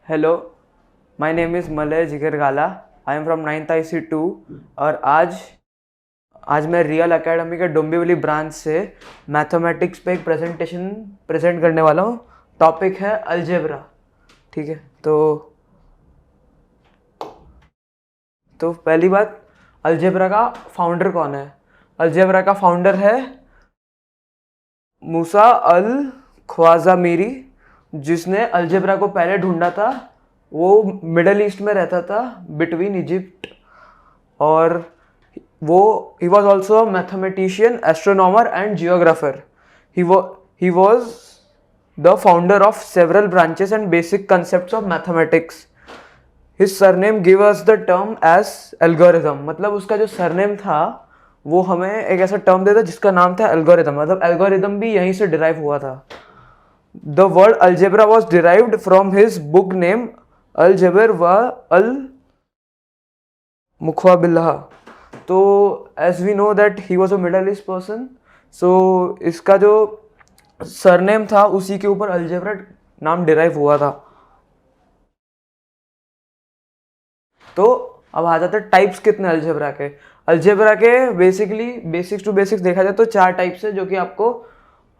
Hello, my name is Malay जिगर गाला। I am from 9th IC2 और आज मैं रियल एकेडमी के डोंबिवली ब्रांच से मैथमेटिक्स पे एक प्रेजेंटेशन प्रेजेंट करने वाला हूँ। टॉपिक है अलजेब्रा। ठीक है, तो पहली बात, अलजेब्रा का फाउंडर कौन है? अलजेब्रा का फाउंडर है मूसा अल ख्वाज़ामिरी, जिसने अलजेब्रा को पहले ढूंढा था। वो मिडल ईस्ट में रहता था, बिटवीन इजिप्ट, और वो he was also mathematician, astronomer and geographer. He was the founder of several branches and basic concept of mathematics. His surname give us the term as algorithm. मतलब उसका जो surname था वो हमें एक ऐसा टर्म देता जिसका नाम था एल्गोरिथम। मतलब एल्गोरिथम भी यहीं से डिराइव हुआ था। The word algebra was derived from his book name अलजेबर व अल मुख्वाबिल्लाह। तो as we know that he was a Middle East person, so इसका जो सरनेम था उसी के ऊपर अलजेब्रा नाम डिराइव हुआ था। तो अब आ जाते हैं टाइप्स कितने अलजेब्रा के। अलजेब्रा के बेसिकली बेसिक्स टू बेसिक्स देखा जाए तो 4 टाइप्स है जो कि आपको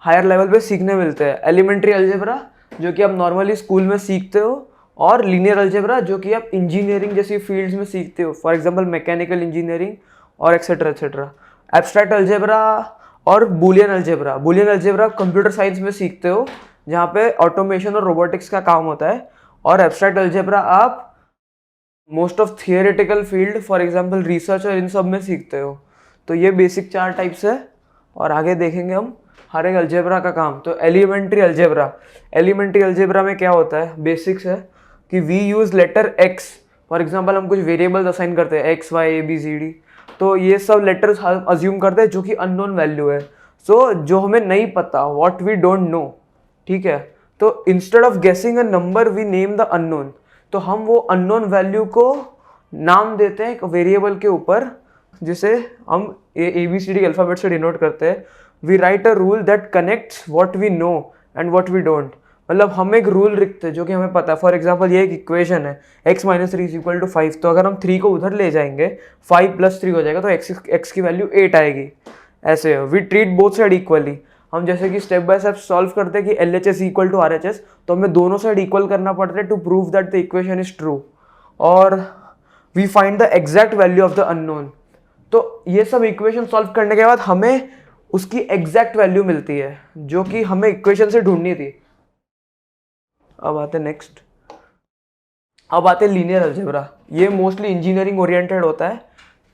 हायर लेवल पे सीखने मिलते हैं। एलिमेंट्री अलजेब्रा, जो कि आप नॉर्मली स्कूल में सीखते हो, और लीनियर अलजेब्रा, जो कि आप इंजीनियरिंग जैसी फील्ड्स में सीखते हो, फॉर एग्जांपल मैकेनिकल इंजीनियरिंग और एक्सेट्रा एक्सेट्रा। एब्स्ट्रैक्ट अलजेब्रा और Boolean algebra. Boolean algebra computer science में सीखते हो, जहाँ पे ऑटोमेशन और रोबोटिक्स का काम होता है। और एब्स्ट्रैक्ट अलजेब्रा आप most of theoretical field, for example research और इन सब में सीखते हो। तो ये बेसिक 4 टाइप्स है, और आगे देखेंगे हम हर एक अलजेब्रा का काम। तो एलिमेंट्री अलजेब्रा। एलिमेंट्री अलजेब्रा में क्या होता है, बेसिक्स है कि we use letter X. For example हम कुछ वेरिएबल्स असाइन करते हैं, X Y A B C D, तो ये सब लेटर्स अज्यूम करते हैं जो कि अननोन वैल्यू है। सो जो हमें नहीं पता, व्हाट वी डोंट नो, ठीक है, तो instead of guessing a number we name the unknown. तो हम वो अननोन वैल्यू को नाम देते हैं एक वेरिएबल के ऊपर, जिसे हम ABCD अल्फाबेट से डिनोट करते हैं। We write a rule that connects what we know and what we don't. मतलब हम एक रूल लिखते हैं जो कि हमें पता है। फॉर एग्जांपल ये एक इक्वेशन है, x - 3 = 5। तो अगर हम 3 को उधर ले जाएंगे, 5 + 3 हो जाएगा, तो x की वैल्यू 8 आएगी। ऐसे we treat both side equally. हम जैसे कि स्टेप बाय स्टेप सॉल्व करते हैं कि LHS = RHS, तो हमें दोनों साइड इक्वल करना पड़ता है to prove that the equation is true. और we find the exact value of the unknown. तो ये सब इक्वेशन सॉल्व करने के बाद हमें उसकी एग्जैक्ट वैल्यू मिलती है जो कि हमें इक्वेशन से ढूंढनी थी। अब आते नेक्स्ट। अब आते लीनियर अलजेब्रा। ये मोस्टली इंजीनियरिंग ओरिएंटेड होता है।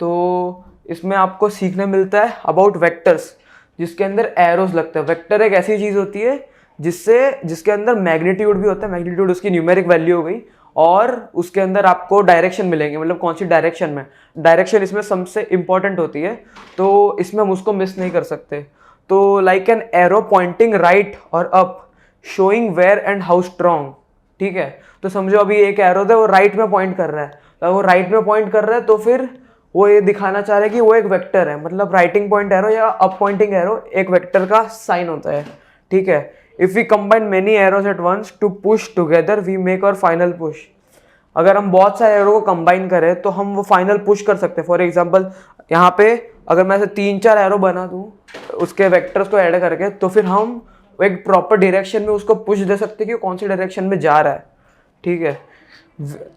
तो इसमें आपको सीखने मिलता है अबाउट वेक्टर्स, जिसके अंदर एरोज लगते हैं। वेक्टर एक ऐसी चीज होती है जिसके अंदर मैग्नीट्यूड भी होता है। मैग्नीट्यूड उसकी न्यूमेरिक वैल्यू हो गई, और उसके अंदर आपको डायरेक्शन मिलेंगे, मतलब कौन सी डायरेक्शन में। डायरेक्शन इसमें सबसे इंपॉर्टेंट होती है, तो इसमें हम उसको मिस नहीं कर सकते। तो like an arrow pointing right और up, showing where and how strong. ठीक है, तो समझो अभी एक एरो है, वो राइट में पॉइंट कर रहा है। तो वो राइट में पॉइंट कर रहा है, तो फिर वो ये दिखाना चाह रहा है कि वो एक वेक्टर है। मतलब राइटिंग पॉइंट एरो या अप पॉइंटिंग एरो एक वेक्टर का साइन होता है। ठीक है, if we combine many arrows at once to push together we make our final push. अगर हम बहुत सारे एरो को कंबाइन करें तो हम वो फाइनल पुश कर सकते हैं। फॉर एग्जांपल यहाँ पे अगर मैं ऐसे 3-4 एरो बना दूँ उसके वेक्टर्स को ऐड करके, तो फिर हम एक प्रॉपर डायरेक्शन में उसको पुश दे सकते हैं कि कौन सी डायरेक्शन में जा रहा है। ठीक है,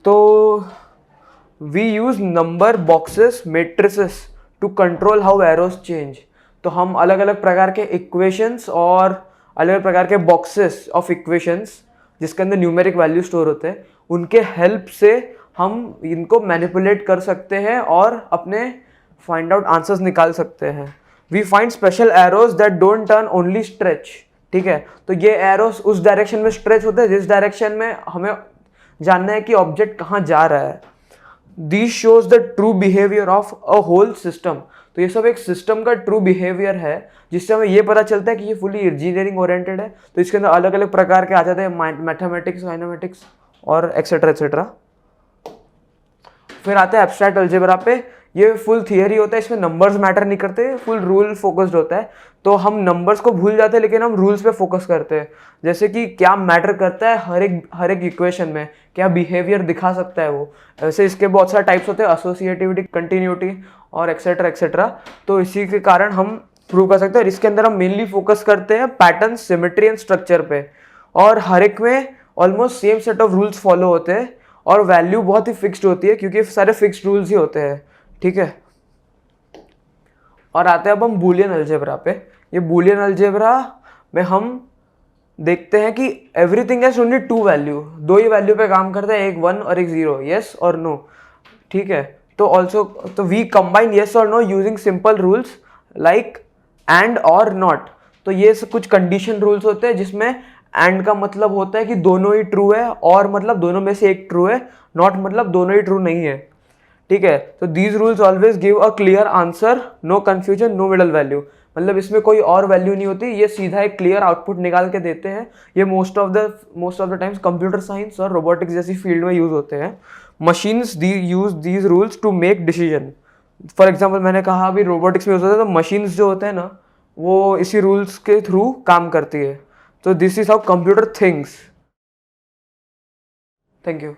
तो we use number boxes matrices to control how arrows change. तो हम अलग अलग प्रकार के इक्वेशंस और अलग अलग प्रकार के बॉक्सेस ऑफ इक्वेशंस, जिसके अंदर न्यूमेरिक वैल्यू स्टोर होते हैं, उनके हेल्प से हम इनको मैनिपुलेट कर सकते हैं और अपने फाइंड आउट आंसर्स निकाल सकते हैं। We find special arrows that don't turn only stretch. ठीक है, तो ये एरोज उस डायरेक्शन में स्ट्रेच होते हैं जिस डायरेक्शन में हमें जानना है कि ऑब्जेक्ट कहाँ जा रहा है। This shows the true behaviour of a whole system. तो ये सब एक सिस्टम का ट्रू बिहेवियर है, जिससे हमें ये पता चलता है कि ये फुली इंजीनियरिंग ओरिएंटेड है। तो इसके अंदर अलग अलग प्रकार के आ जाते हैं, मैथमेटिक्स, काइनेमेटिक्स और एक्सेट्रा एक्सेट्रा। फिर आते हैं एब्स्ट्रैक्ट अलजेब्रा पे। ये फुल थियरी होता है, इसमें नंबर्स मैटर नहीं करते, फुल रूल फोकस्ड होता है। तो हम नंबर्स को भूल जाते हैं लेकिन हम रूल्स पे फोकस करते हैं, जैसे कि क्या मैटर करता है हर एक इक्वेशन में, क्या बिहेवियर दिखा सकता है वो। ऐसे इसके बहुत सारे टाइप्स होते हैं, एसोसिएटिविटी, कंटिन्यूटी और एक्सेट्रा एक्सेट्रा। तो इसी के कारण हम प्रूव कर सकते हैं। इसके अंदर हम मेनली फोकस करते हैं पैटर्न, सिमेट्री एंड स्ट्रक्चर पे, और हर एक में almost same set of rules follow होते हैं और वैल्यू बहुत ही फिक्स्ड होती है क्योंकि सारे फिक्स्ड रूल्स ही होते हैं, ठीक है। और आते हैं अब हम बूलियन अलजेब्रा पे। ये बूलियन अलजेब्रा में हम देखते हैं कि everything has only two value, दो ही वैल्यू पे काम करता है, एक 1 और एक 0, यस और नो, ठीक है। तो ऑल्सो तो वी कंबाइन यस और know using simple rules like and और नॉट। तो ये कुछ कंडीशन रूल्स होते हैं जिसमें एंड का मतलब होता है कि दोनों ही ट्रू है, और मतलब दोनों में से एक ट्रू है, नॉट मतलब दोनों ही ट्रू नहीं है, ठीक है। तो these rules always give a clear answer, no confusion, no middle value. मतलब इसमें कोई और वैल्यू नहीं होती, ये सीधा एक क्लियर आउटपुट निकाल के देते हैं। ये most of the times computer science और रोबोटिक्स जैसी फील्ड में यूज होते हैं। Machines use these rules to make decision. For example मैंने कहा अभी रोबोटिक्स में यूज होता है, तो मशीन्स जो होते हैं ना वो इसी रूल्स के थ्रू काम करती है। तो this is how computer thinks. Thank you.